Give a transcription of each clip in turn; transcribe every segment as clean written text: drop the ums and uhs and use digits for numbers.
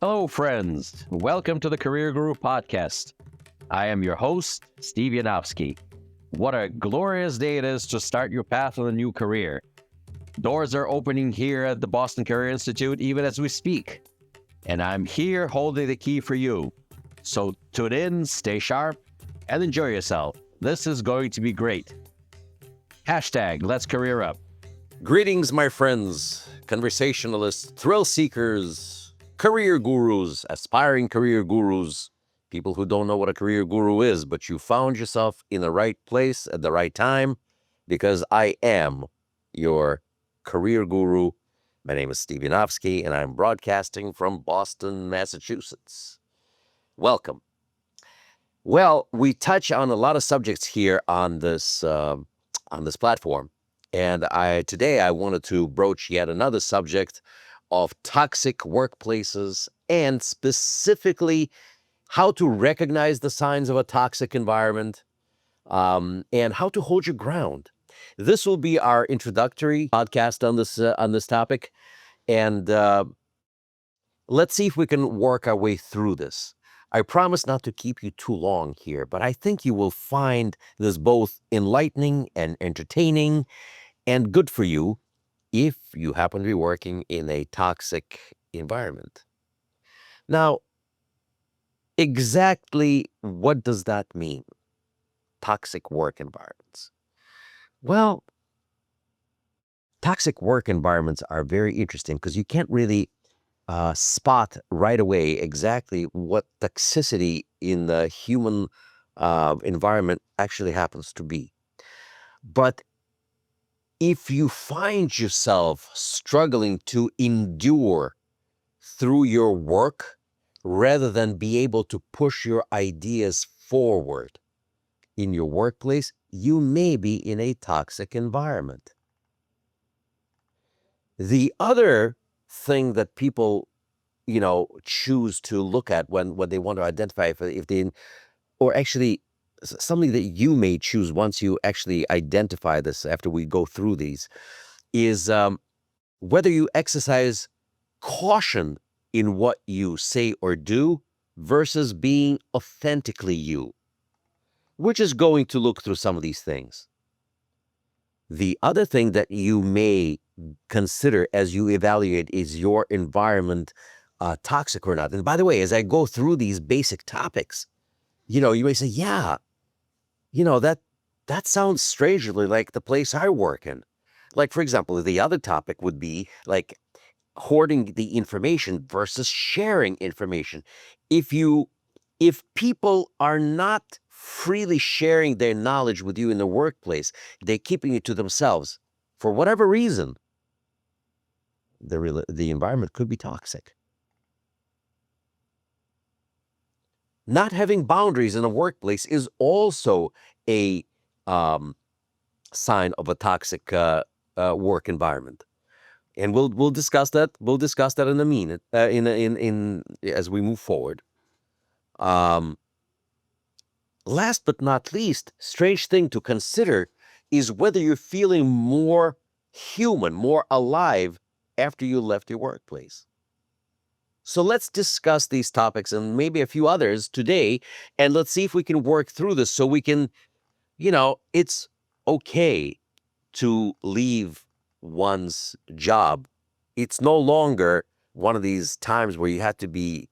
Hello, friends. Welcome to the Career Guru Podcast. I am your host, Steve Yanovsky. What a glorious day it is to start your path on a new career. Doors are opening here at the Boston Career Institute even as we speak. And I'm here holding the key for you. So tune in, stay sharp, and enjoy yourself. This is going to be great. Hashtag Let's Career Up. Greetings, my friends, conversationalists, thrill seekers, career gurus, aspiring career gurus, people who don't know what a career guru is, but you found yourself in the right place at the right time because I am your career guru. My name is Steve Yanovsky, and I'm broadcasting from Boston, Massachusetts. Welcome. Well, we touch on a lot of subjects here on this platform. And today I wanted to broach yet another subject of toxic workplaces and specifically how to recognize the signs of a toxic environment and how to hold your ground. This will be our introductory podcast on this topic, and let's see if we can work our way through this. I promise not to keep you too long here, but I think you will find this both enlightening and entertaining and good for you if you happen to be working in a toxic environment. Now, exactly what does that mean? Toxic work environments. Well, toxic work environments are very interesting because you can't really spot right away exactly what toxicity in the human environment actually happens to be. But if you find yourself struggling to endure through your work rather than be able to push your ideas forward in your workplace, you may be in a toxic environment. The other thing that people choose to look at when they want to identify if they, or actually something that you may choose once you actually identify this after we go through these, is whether you exercise caution in what you say or do versus being authentically you. We're just going to look through some of these things. The other thing that you may consider as you evaluate is your environment toxic or not. And by the way, as I go through these basic topics, you may say, yeah, that sounds strangely like the place I work in. Like, for example, the other topic would be like hoarding the information versus sharing information. If people are not freely sharing their knowledge with you in the workplace, they're keeping it to themselves for whatever reason, the environment could be toxic. Not having boundaries in a workplace is also a sign of a toxic work environment, and we'll discuss that. We'll discuss that in a minute. In as we move forward. Last but not least, strange thing to consider is whether you're feeling more human, more alive after you left your workplace. So let's discuss these topics and maybe a few others today, and let's see if we can work through this so we can, it's okay to leave one's job. It's no longer one of these times where you have to be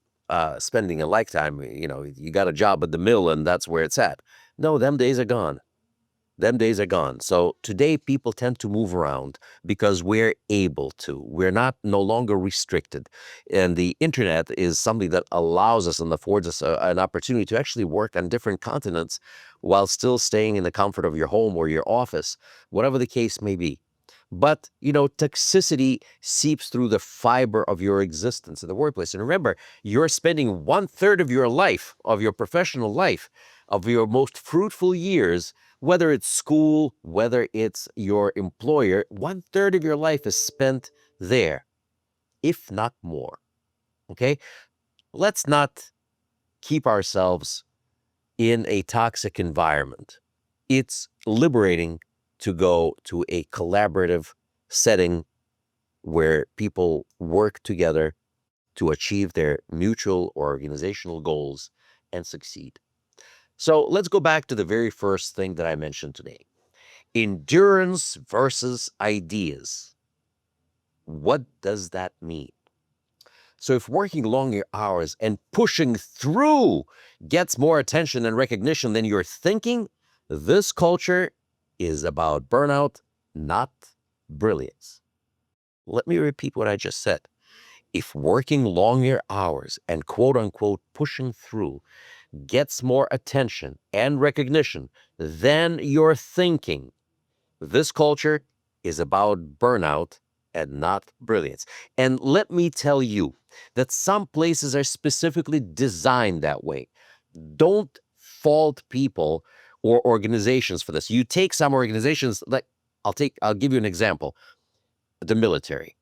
spending a lifetime. You got a job at the mill and that's where it's at. No, them days are gone. Them days are gone. So today people tend to move around because we're able to. We're no longer restricted. And the internet is something that allows us and affords us an opportunity to actually work on different continents while still staying in the comfort of your home or your office, whatever the case may be. But, toxicity seeps through the fiber of your existence in the workplace. And remember, you're spending 1/3 of your life, of your professional life, of your most fruitful years, whether it's school, whether it's your employer, 1/3 of your life is spent there, if not more. Okay? Let's not keep ourselves in a toxic environment. It's liberating to go to a collaborative setting where people work together to achieve their mutual or organizational goals and succeed. So let's go back to the very first thing that I mentioned today: endurance versus ideas. What does that mean? So, if working longer hours and pushing through gets more attention and recognition than you're thinking, this culture is about burnout, not brilliance. Let me repeat what I just said. If working longer hours and quote unquote pushing through gets more attention and recognition than you're thinking, this culture is about burnout and not brilliance. And let me tell you that some places are specifically designed that way. Don't fault people or organizations for this. You take some organizations, like I'll give you an example: the military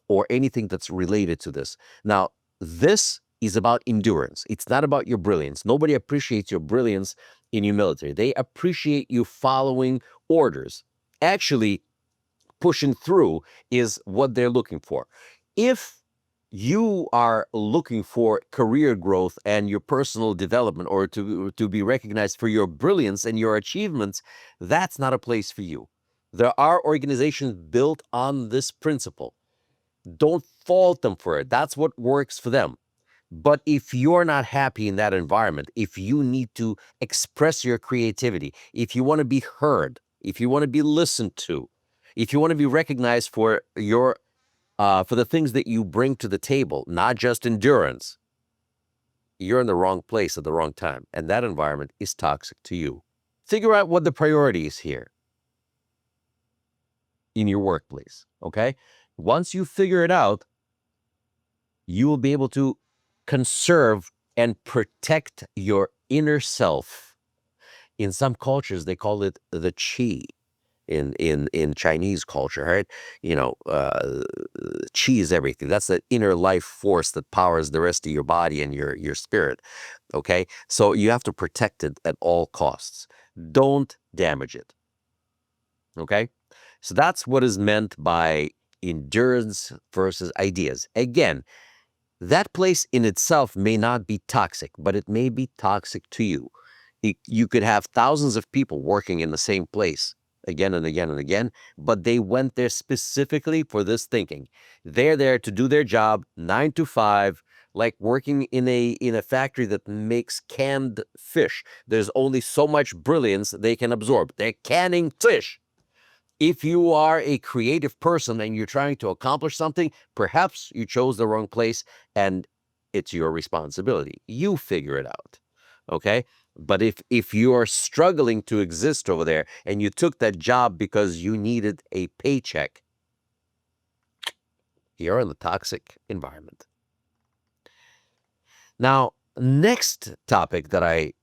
or anything that's related to this. Now, this is about endurance. It's not about your brilliance. Nobody appreciates your brilliance in your military. They appreciate you following orders. Actually, pushing through is what they're looking for. If you are looking for career growth and your personal development, or to be recognized for your brilliance and your achievements, that's not a place for you. There are organizations built on this principle. Don't fault them for it. That's what works for them. But if you're not happy in that environment, if you need to express your creativity, if you want to be heard, if you want to be listened to, if you want to be recognized for your for the things that you bring to the table, not just endurance, you're in the wrong place at the wrong time, and that environment is toxic to you. Figure out what the priority is here in your workplace. Okay, once you figure it out, you will be able to conserve and protect your inner self. In some cultures, they call it the chi. In Chinese culture, right? Chi is everything. That's the inner life force that powers the rest of your body and your spirit. Okay, so you have to protect it at all costs. Don't damage it. Okay, so that's what is meant by endurance versus ideas. Again, that place in itself may not be toxic, but it may be toxic to you. You could have thousands of people working in the same place again and again and again, but they went there specifically for this thinking. They're there to do their job 9 to 5, like working in a factory that makes canned fish. There's only so much brilliance they can absorb. They're canning fish. If you are a creative person and you're trying to accomplish something, perhaps you chose the wrong place, and it's your responsibility. You figure it out. Okay? But if you are struggling to exist over there and you took that job because you needed a paycheck, you're in the toxic environment. Now, next topic that I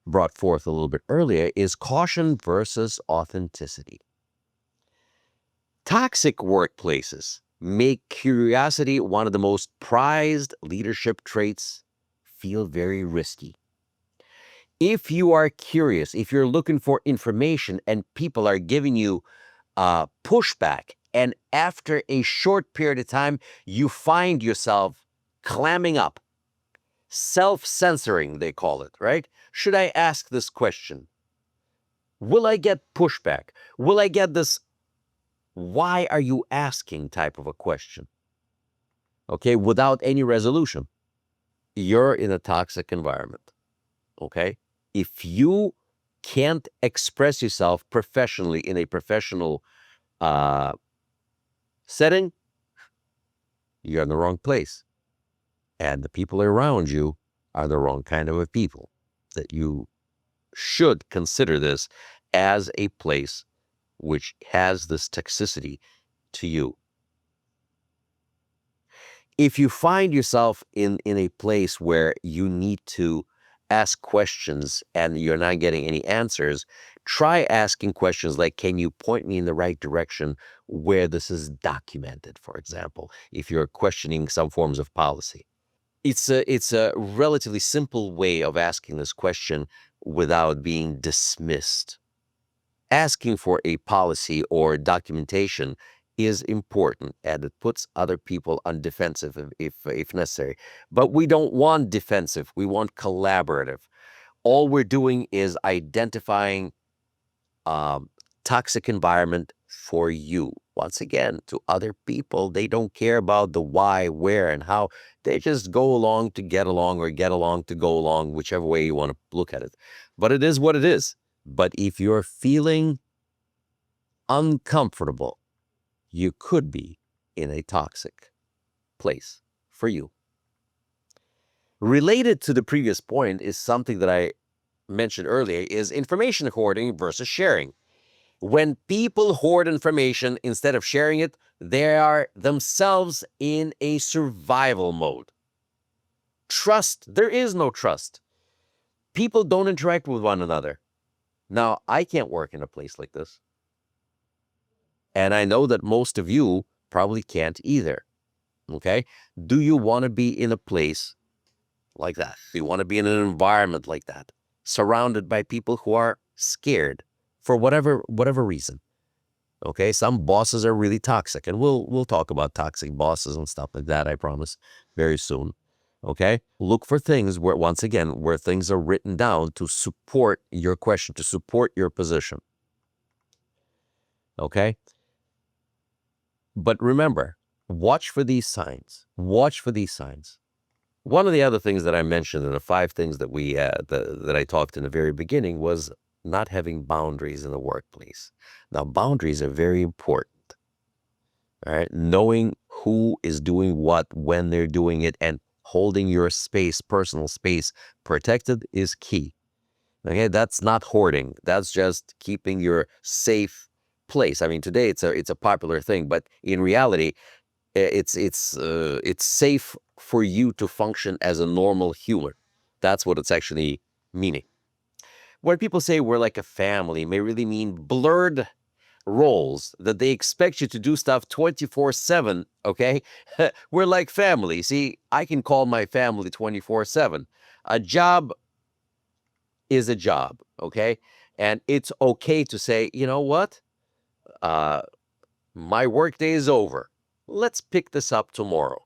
brought forth a little bit earlier is caution versus authenticity. Toxic workplaces make curiosity one of the most prized leadership traits feel very risky. If you are curious, if you're looking for information and people are giving you pushback, and after a short period of time, you find yourself clamming up, self-censoring, they call it, right? Should I ask this question? Will I get pushback? Will I get this "why are you asking" type of a question? Okay, without any resolution. You're in a toxic environment. Okay, if you can't express yourself professionally in a professional uh, setting, you're in the wrong place, and the people around you are the wrong kind of a people. That you should consider this as a place which has this toxicity to you. If you find yourself in a place where you need to ask questions and you're not getting any answers, try asking questions like, can you point me in the right direction where this is documented, for example, if you're questioning some forms of policy. It's a relatively simple way of asking this question without being dismissed. Asking for a policy or documentation is important, and it puts other people on defensive if necessary. But we don't want defensive. We want collaborative. All we're doing is identifying um, toxic environment for you. Once again, to other people, they don't care about the why, where, and how. They just go along to get along, or get along to go along, whichever way you want to look at it. But it is what it is. But if you're feeling uncomfortable, you could be in a toxic place for you. Related to the previous point is something that I mentioned earlier, is information hoarding versus sharing. When people hoard information instead of sharing it, they are themselves in a survival mode. Trust, there is no trust. People don't interact with one another. Now, I can't work in a place like this. And I know that most of you probably can't either. Okay? Do you want to be in a place like that? Do you want to be in an environment like that, surrounded by people who are scared for whatever reason? Okay, some bosses are really toxic, and we'll talk about toxic bosses and stuff like that, I promise, very soon. Okay, look for things where, once again, where things are written down to support your question, to support your position. Okay, but remember, watch for these signs. Watch for these signs. One of the other things that I mentioned in the 5 things that that I talked in the very beginning was not having boundaries in the workplace. Now, boundaries are very important. All right, knowing who is doing what, when they're doing it, and holding your space, personal space, protected is key. Okay, that's not hoarding. That's just keeping your safe place. I mean, today it's a popular thing, but in reality, it's safe for you to function as a normal human. That's what it's actually meaning. When people say we're like a family, may really mean blurred roles, that they expect you to do stuff 24/7. Okay, we're like family. See, I can call my family 24/7. A job is a job. Okay, and it's okay to say, you know what, uh, my workday is over. Let's pick this up tomorrow.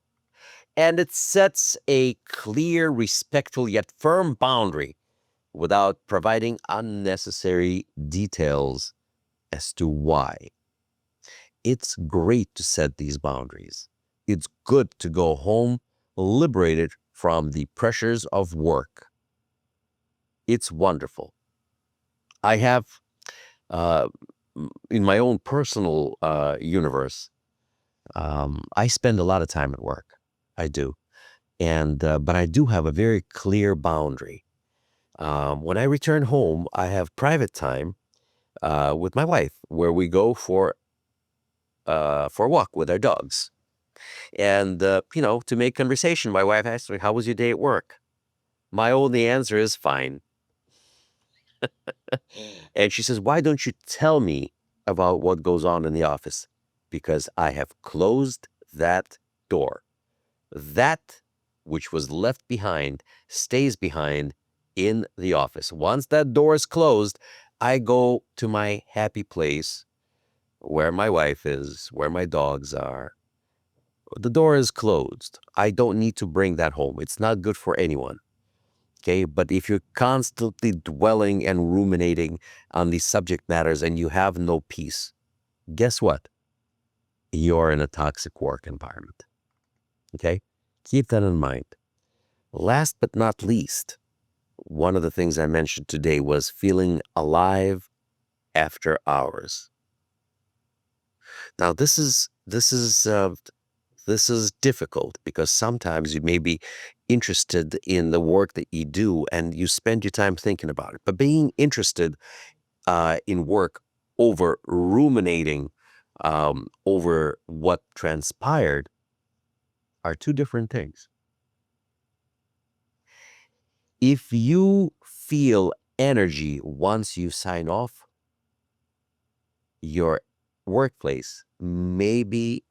And it sets a clear, respectful, yet firm boundary without providing unnecessary details as to why. It's great to set these boundaries. It's good to go home liberated from the pressures of work. It's wonderful. I have, uh, in my own personal universe, I spend a lot of time at work. I do. And but I do have a very clear boundary. When I return home, I have private time with my wife, where we go for a walk with our dogs. And to make conversation, my wife asks me, "How was your day at work?" My only answer is fine. And she says, "Why don't you tell me about what goes on in the office?" Because I have closed that door. That which was left behind stays behind in the office. Once that door is closed, I go to my happy place where my wife is, where my dogs are. The door is closed. I don't need to bring that home. It's not good for anyone. Okay. But if you're constantly dwelling and ruminating on these subject matters and you have no peace, guess what? You're in a toxic work environment. Okay. Keep that in mind. Last but not least, one of the things I mentioned today was feeling alive after hours. Now, this is difficult because sometimes you may be interested in the work that you do and you spend your time thinking about it. But being interested in work over ruminating over what transpired are two different things. If you feel energy once you sign off, your workplace may be,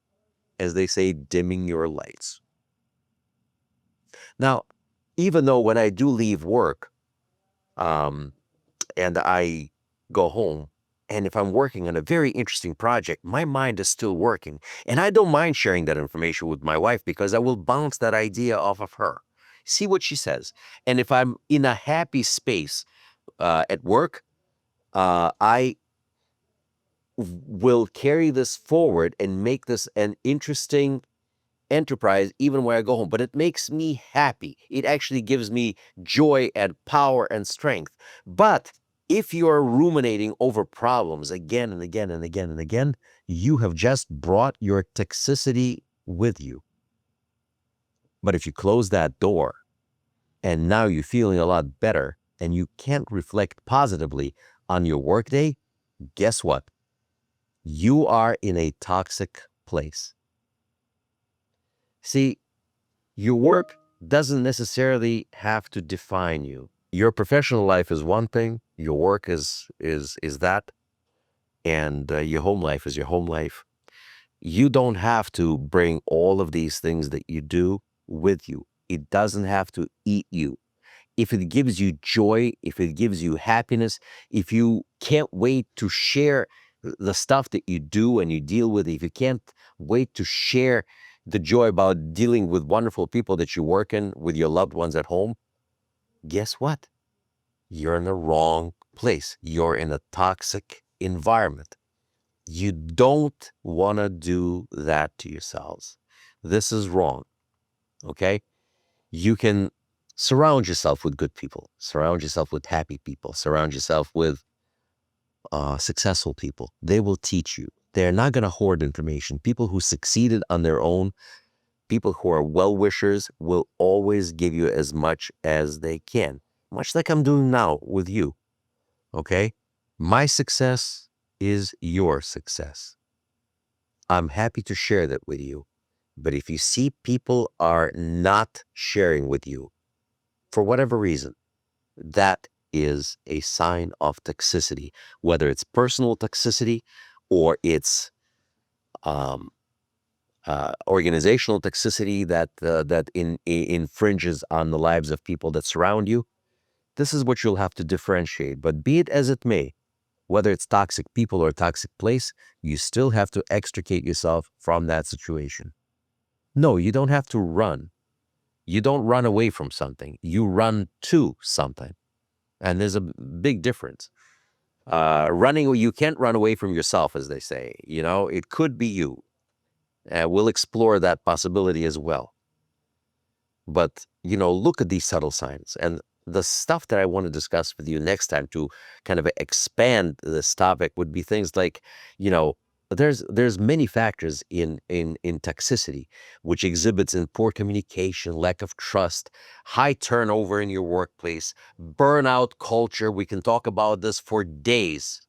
as they say, dimming your lights. Now, even though when I do leave work, and I go home, And if I'm working on a very interesting project, my mind is still working. And I don't mind sharing that information with my wife because I will bounce that idea off of her. See what she says. And if I'm in a happy space at work, I will carry this forward and make this an interesting enterprise even when I go home. But it makes me happy. It actually gives me joy and power and strength. But if you're ruminating over problems again and again and again and again, you have just brought your toxicity with you. But if you close that door and now you're feeling a lot better and you can't reflect positively on your workday, guess what? You are in a toxic place. See, your work doesn't necessarily have to define you. Your professional life is one thing, your work is that, and your home life is your home life. You don't have to bring all of these things that you do with you. It doesn't have to eat you. If it gives you joy, if it gives you happiness, if you can't wait to share the stuff that you do and you deal with, if you can't wait to share the joy about dealing with wonderful people that you work in with your loved ones at home, guess what? You're in the wrong place. You're in a toxic environment. You don't want to do that to yourselves. This is wrong. Okay? You can surround yourself with good people, surround yourself with happy people, surround yourself with successful people. They will teach you. They're not going to hoard information. People who succeeded on their own, people who are well-wishers will always give you as much as they can, much like I'm doing now with you. Okay? My success is your success. I'm happy to share that with you. But if you see people are not sharing with you for whatever reason, that is a sign of toxicity, whether it's personal toxicity or it's organizational toxicity that infringes on the lives of people that surround you. This is what you'll have to differentiate. But be it as it may, whether it's toxic people or toxic place, you still have to extricate yourself from that situation. No, you don't have to run. You don't run away from something. You run to something. And there's a big difference. Running, you can't run away from yourself, as they say. You know, it could be you. We'll explore that possibility as well. But, look at these subtle signs. And the stuff that I want to discuss with you next time to kind of expand this topic would be things like, there's many factors in toxicity, which exhibits in poor communication, lack of trust, high turnover in your workplace, burnout culture. We can talk about this for days.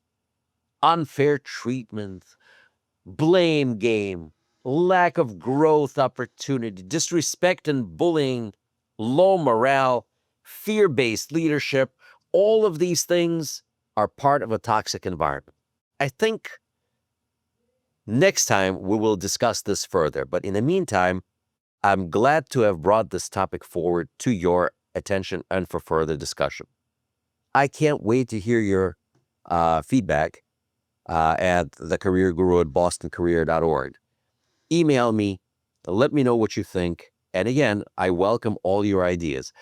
Unfair treatment, blame game, lack of growth opportunity, disrespect and bullying, low morale, fear-based leadership. All of these things are part of a toxic environment. I think next time we will discuss this further. But in the meantime, I'm glad to have brought this topic forward to your attention and for further discussion. I can't wait to hear your feedback at thecareerguru@bostoncareer.org. Email me, let me know what you think. And again, I welcome all your ideas.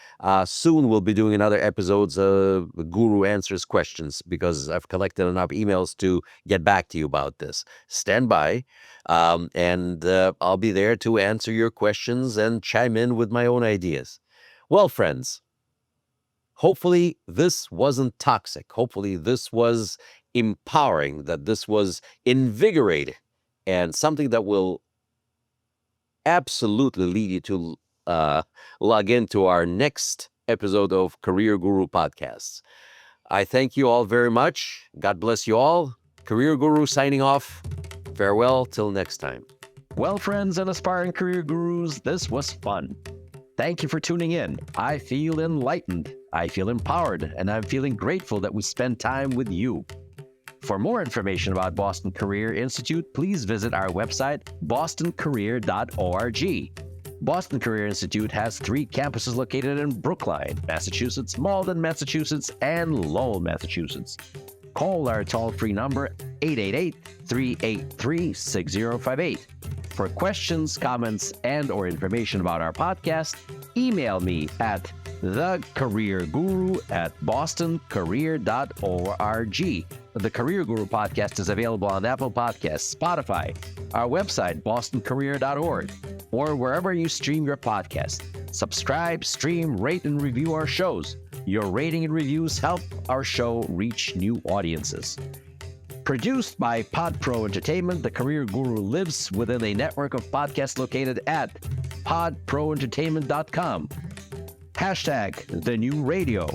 Soon we'll be doing another episodes of Guru Answers Questions because I've collected enough emails to get back to you about this. Stand by, and I'll be there to answer your questions and chime in with my own ideas. Well, friends, hopefully this wasn't toxic. Hopefully this was empowering, that this was invigorating, and something that will absolutely lead you to log into our next episode of Career Guru Podcasts. I thank you all very much. God bless you all. Career Guru signing off. Farewell till next time. Well, friends and aspiring career gurus, this was fun. Thank you for tuning in. I feel enlightened, I feel empowered, and I'm feeling grateful that we spend time with you. For more information about Boston Career Institute, please visit our website, bostoncareer.org. Boston Career Institute has 3 campuses located in Brookline, Massachusetts, Malden, Massachusetts, and Lowell, Massachusetts. call our toll-free number 888-383-6058. For questions, comments, and/or information about our podcast, email me at thecareerguru@bostoncareer.org. The Career Guru podcast is available on Apple Podcasts, Spotify, our website, bostoncareer.org, or wherever you stream your podcast. Subscribe, stream, rate, and review our shows. Your rating and reviews help our show reach new audiences. Produced by PodPro Entertainment, The Career Guru lives within a network of podcasts located at podproentertainment.com. Hashtag the new radio.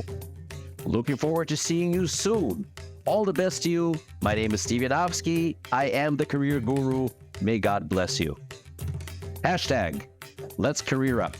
Looking forward to seeing you soon. All the best to you. My name is Steve Yanovsky. I am the Career Guru. May God bless you. Hashtag let's career up.